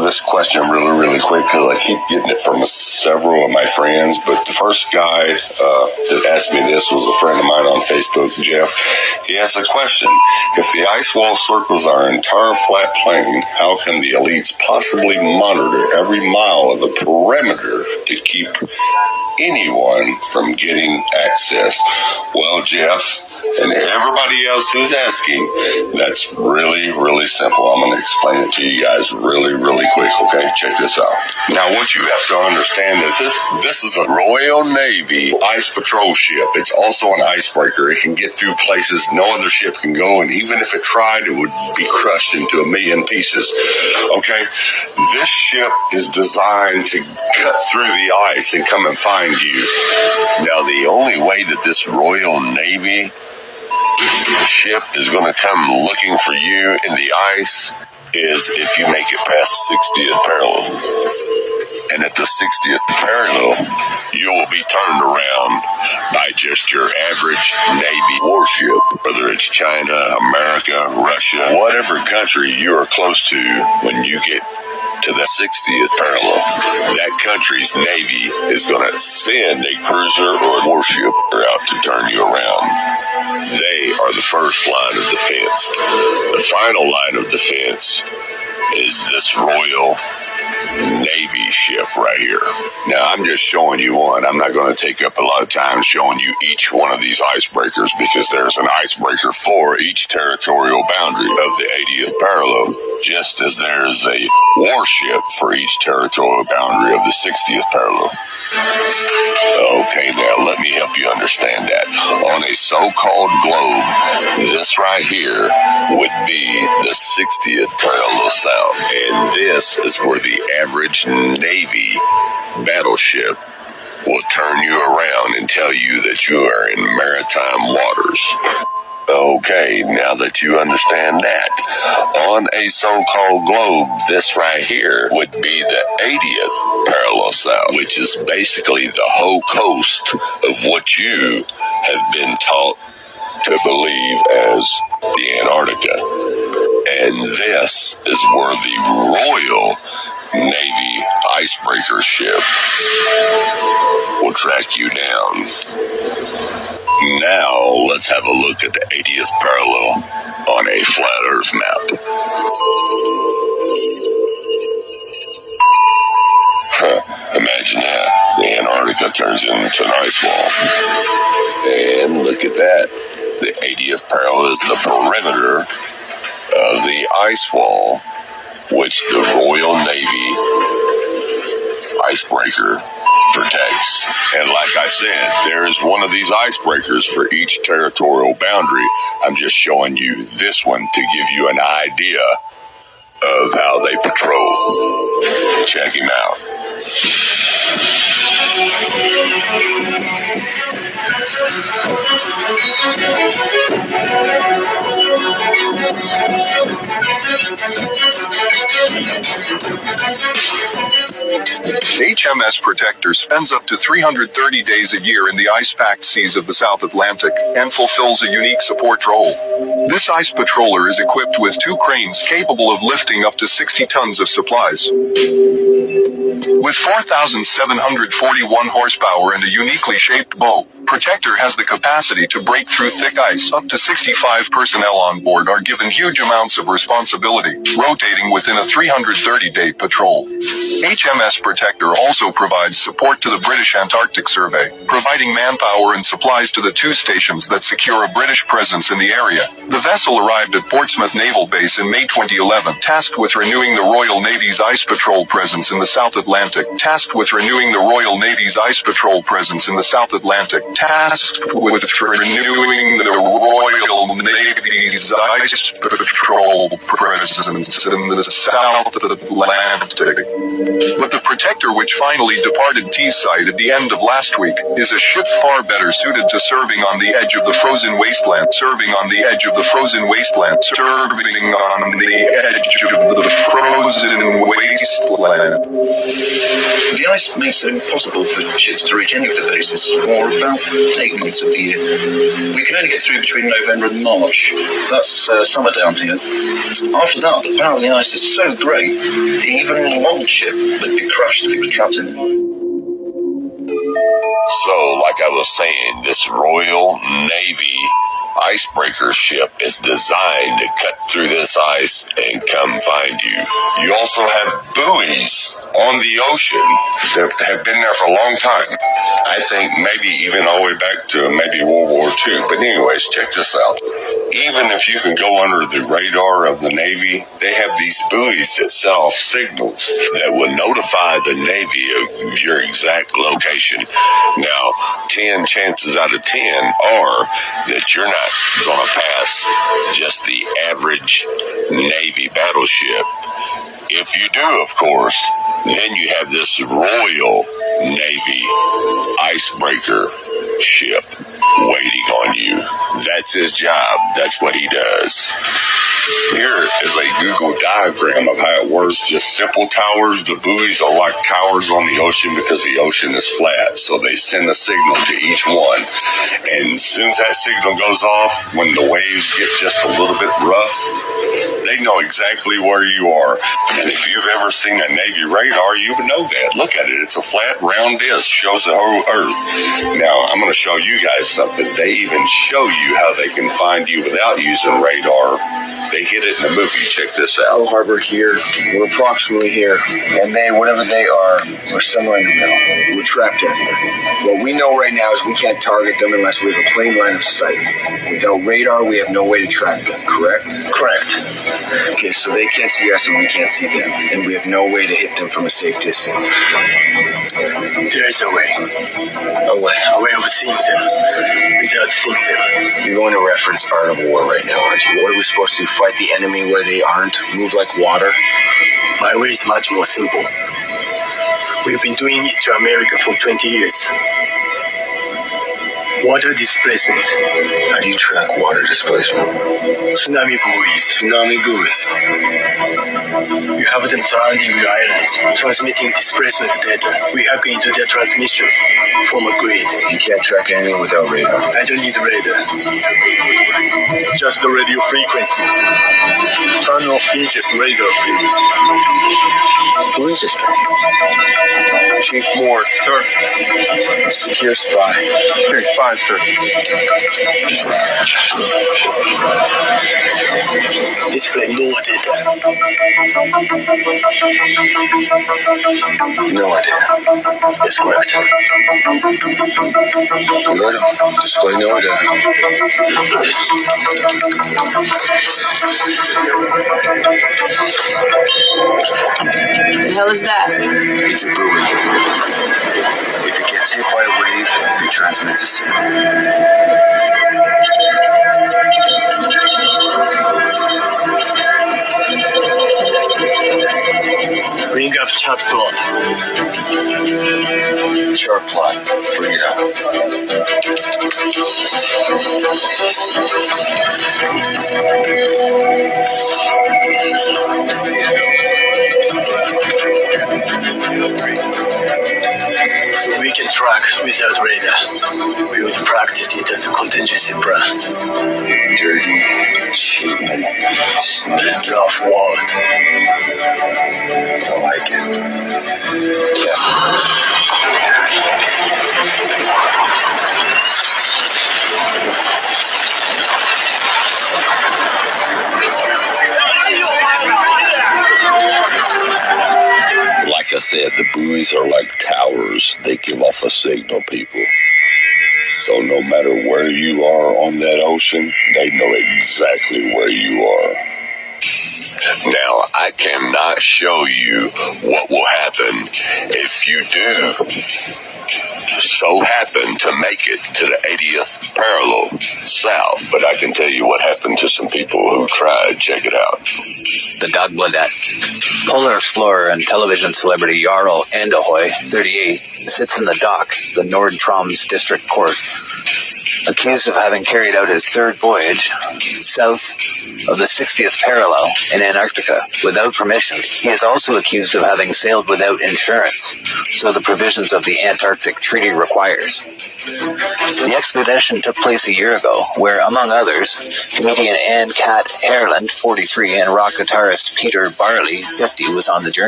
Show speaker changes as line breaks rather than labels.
this question really quick because I keep getting it from several of my friends. But the first guy that asked me this was a friend of mine on Facebook, Jeff. He asked a question. If the ice wall circles our entire flat plain, how can the elites possibly monitor every mile of the perimeter to keep anyone from getting access? Well, Jeff, and everybody else who's asking, that's really simple. I'm going to explain it to you guys really quick, okay? Check this out. Now, what you have to understand is this is a Royal Navy ice patrol ship. It's also an icebreaker. It can get through places no other ship can go, and even if it tried, it would be crushed into a million pieces, okay? This ship is designed to cut through the ice and come and find you. Now, the only way that this Royal Navy ship is going to come looking for you in the ice is if you make it past the 60th parallel. And at the 60th parallel, you will be turned around by just your average Navy warship, whether it's China, America, Russia, whatever country you are close to. When you get to the 60th parallel, that country's Navy is going to send a cruiser or a warship out to turn you around. They are the first line of defense. The final line of defense is this Royal Navy ship right here. Now, I'm just showing you one. I'm not going to take up a lot of time showing you each one of these icebreakers because there's an icebreaker for each territorial boundary of the 80th parallel, just as there's a warship for each territorial boundary of the 60th parallel. Okay, now let me help you understand that. On a so-called globe, this right here would be the 60th parallel south, and this is where the average Navy battleship will turn you around and tell you that you are in maritime waters. Okay, now that you understand that, on a so-called globe, this right here would be the 80th parallel south, which is basically the whole coast of what you have been taught to believe as the Antarctica. And this is where the Royal Navy icebreaker ship will track you down. Now, let's have a look at the 80th parallel on a flat Earth map. Imagine that. The Antarctica turns into an ice wall. And look at that. The 80th parallel is the perimeter of the ice wall, which the Royal Navy icebreaker protects. And like I said, there is one of these icebreakers for each territorial boundary. I'm just showing you this one to give you an idea of how they patrol. Check him out.
HMS Protector spends up to 330 days a year in the ice-packed seas of the South Atlantic and fulfills a unique support role. This ice patroller is equipped with 2 cranes capable of lifting up to 60 tons of supplies. With 4,741 horsepower and a uniquely shaped bow, Protector has the capacity to break through thick ice. Up to 65 personnel on board are given huge amounts of responsibility, rotating within a 330-day patrol. HMS Protector also provides support to the British Antarctic Survey, providing manpower and supplies to the 2 stations that secure a British presence in the area. The vessel arrived at Portsmouth Naval Base in May 2011, tasked with renewing the Royal Navy's ice patrol presence in the South Atlantic. Tasked with renewing the Royal Navy's ice patrol presence in the South Atlantic. Tasked with renewing the Royal Navy's ice patrol presence in the South Atlantic. But the Protector which finally departed Teesside at the end of last week, is a ship far better suited to serving on the edge of the frozen wasteland. Serving on the edge of the frozen wasteland. Serving on the edge of the frozen wasteland.
The ice makes it impossible for ships to reach any of the bases for about 8 months of the year. We can only get through between November and March. That's summer down here. After that, the power of the ice is so great, even a longship would be crushed if it was trapped in it.
So, like I was saying, this Royal Navy icebreaker ship is designed to cut through this ice and come find you. You also have buoys on the ocean that have been there for a long time. I think maybe even all the way back to maybe World War II. But anyways, check this out. Even if you can go under the radar of the Navy, they have these buoys that set off signals that will notify the Navy of your exact location. Now, 10 chances out of 10 are that you're not going to pass just the average Navy battleship. If you do, of course, then you have this Royal Navy icebreaker ship waiting on you. That's his job. That's what he does. Here is a Google diagram of how it works. Just simple towers. The buoys are like towers on the ocean because the ocean is flat. So they send a signal to each one. And as soon as that signal goes off, when the waves get just a little bit rough, they know exactly where you are. And if you've ever seen a Navy radar, you would know that. Look at it. It's a flat, round disc. Shows the whole Earth. Now, I'm going to show you guys something. They even show you how they can find you without using radar. They hit it in the movie. Check this out.
Pearl Harbor here. We're approximately here. And they, whatever they are, we're somewhere in the middle. We're trapped in here. What we know right now is we can't target them unless we have a plain line of sight. Without radar, we have no way to track them, correct?
Correct.
Okay, so they can't see us and we can't see them. And we have no way to hit them from a safe distance.
There is a way.
A way.
A way of seeing them without seeing them.
You're going to reference part of war right now, aren't you? What are we supposed to do? Fight the enemy where they aren't? Move like water?
My way is much more simple. We've been doing it to America for 20 years. Water displacement.
How do you track water displacement?
Tsunami buoys.
Tsunami buoys.
You have them surrounding the islands, transmitting displacement data. We hack into their transmissions from a grid.
You can't track anything without radar.
I don't need radar. Just the radio frequencies. Turn off Aegis radar, please.
Who is this guy?
Chief Moore, sir.
Secure spy.
Secure spy, sir. Display no data.
No idea.
That's correct.
Alert him. Display no data.
The hell is that?
It's a buoy. If it gets hit by a wave, it transmits a signal.
Bring up chart plot.
Chart plot. Bring it up.
So we can track without radar. We would practice it as a contingency plan.
Dirty, cheating,
Sneak off ward.
I like it.
Like I said, the buoys are like towers. They give off a signal, people. So no matter where you are on that ocean, they know exactly where you are. Now, I cannot show you what will happen if you do so happened to make it to the 80th parallel south. But I can tell you what happened to some people who tried. Check it out.
The Dagbladet. Polar explorer and television celebrity Jarl Endahoy, 38, sits in the dock, the Nord-Troms District Court, accused of having carried out his third voyage south of the 60th parallel in Antarctica without permission. He is also accused of having sailed without insurance, so the provisions of the Antarctic Treaty requires. The expedition took place a year ago, where, among others, Canadian Anne Cat Ireland, 43, and rock guitarist Peter Barley, 50, was on the journey.